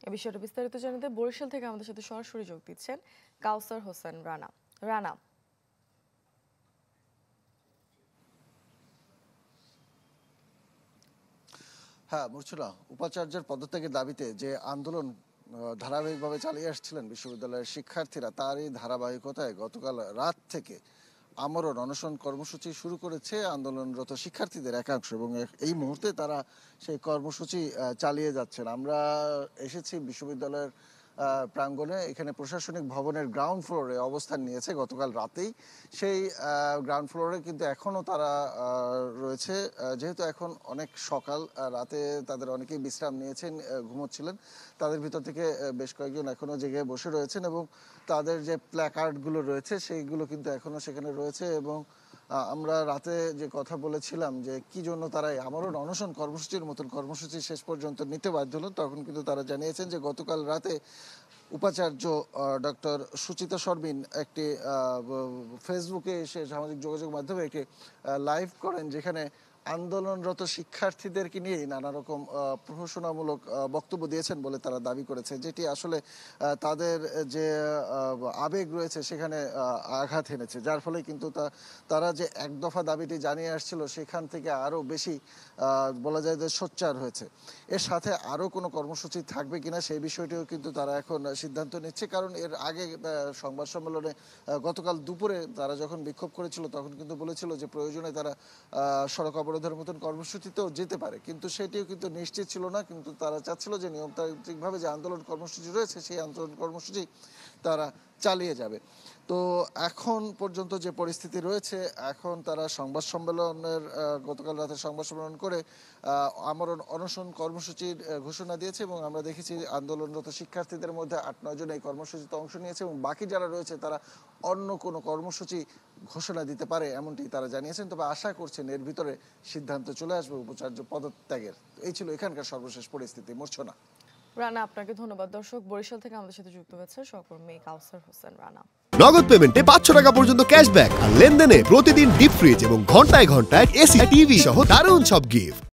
এ বিষয়টা বিস্তারিত জানাতে বরিশাল থেকে আমাদের সাথে সরাসরি যোগ দিচ্ছেন কাউসার হোসেন রানা। রানা, হ্যাঁ মূর্ছনা, উপাচার্যের পদত্যাগের দাবিতে যে আন্দোলন ধারাবাহিকভাবে চালিয়ে আসছিলেন বিশ্ববিদ্যালয়ের শিক্ষার্থীরা, তারই ধারাবাহিকতায় গতকাল রাত থেকে আমরণ অনশন কর্মসূচি শুরু করেছে আন্দোলনরত শিক্ষার্থীদের একাংশ, এবং এই মুহূর্তে তারা সেই কর্মসূচি চালিয়ে যাচ্ছেন। আমরা এসেছি বিশ্ববিদ্যালয়ের প্রাঙ্গণে। এখানে প্রশাসনিক ভবনের গ্রাউন্ড ফ্লোরে অবস্থান নিয়েছে গতকাল রাতেই। সেই গ্রাউন্ড ফ্লোরে কিন্তু এখনও তারা রয়েছে, যেহেতু এখন অনেক সকাল, রাতে তাদের অনেকেই বিশ্রাম নিয়েছেন, ঘুমোচ্ছিলেন। তাদের ভিতর থেকে বেশ কয়েকজন এখনও জেগে বসে রয়েছেন, এবং তাদের যে প্ল্যাকার্ডগুলো রয়েছে সেইগুলো কিন্তু এখনও সেখানে রয়েছে। এবং আমরা রাতে যে কথা বলেছিলাম যে কি জন্য তারা আমরণ অনশন কর্মসূচির মতন কর্মসূচি শেষ পর্যন্ত নিতে বাধ্য হলেন, তখন কিন্তু তারা জানিয়েছেন যে গতকাল রাতে উপাচার্য ডক্টর সুচিতা শর্মিন একটি ফেসবুকে এসে সামাজিক যোগাযোগ মাধ্যমে একটি লাইভ করেন, যেখানে আন্দোলনরত শিক্ষার্থীদেরকে নিয়ে নানা রকম প্রহসনামূলক বক্তব্য দিয়েছেন বলে তারা দাবি করেছে, যেটি আসলে তাদের যে আবেগ রয়েছে সেখানে আঘাত এনেছে, যার ফলে কিন্তু তারা যে এক দফা দাবিটি জানিয়ে আসছিল সেখান থেকে আরও বেশি বলা যায় যে সোচ্চার হয়েছে। এর সাথে আরও কোনো কর্মসূচি থাকবে কিনা সেই বিষয়টিও কিন্তু তারা এখন সিদ্ধান্ত নিচ্ছে, কারণ এর আগে সংবাদ সম্মেলনে গতকাল দুপুরে তারা যখন বিক্ষোভ করেছিল তখন কিন্তু বলেছিল যে প্রয়োজনে তারা সড়ক অবরোধের মতন কর্মসূচিতেও যেতে পারে, কিন্তু সেটিও কিন্তু নিশ্চিত ছিল না। কিন্তু তারা চাচ্ছিল যে নিয়মতান্ত্রিকভাবে যে আন্দোলন কর্মসূচি রয়েছে সেই আন্দোলন কর্মসূচি তারা চালিয়ে যাবে। তো এখন পর্যন্ত যে পরিস্থিতি রয়েছে, এখন তারা সংবাদ সম্মেলনের গতকাল রাতে সংবাদ সম্মেলন করে আমরণ অনশন কর্মসূচির ঘোষণা দিয়েছে, এবং আমরা দেখেছি আন্দোলনরত শিক্ষার্থীদের মধ্যে 8-9 জন এই কর্মসূচিতে অংশ নিয়েছে, এবং বাকি যারা রয়েছে তারা অন্য কোনো কর্মসূচি ঘোষণা দিতে পারে এমনটি তারা জানিয়েছেন। তবে আশা করছেন এর ভিতরে সিদ্ধান্ত চলে আসবে উপাচার্য পদত্যাগের। এই ছিল এখানকার সর্বশেষ পরিস্থিতি। মূর্ছনা। রানা, আপনাকে ধন্যবাদ। দর্শক, বরিশাল থেকে আমাদের সাথে যুক্ত হয়েছে সহকর্মী কাউসার হোসেন রানা। নগদ পেমেন্টে 500 টাকা পর্যন্ত ক্যাশব্যাক, আর লেনদেনে প্রতিদিন ডিপ ফ্রিজ এবং ঘন্টায় ঘন্টায় এসি টিভি সহ দারুণ সব গিফট।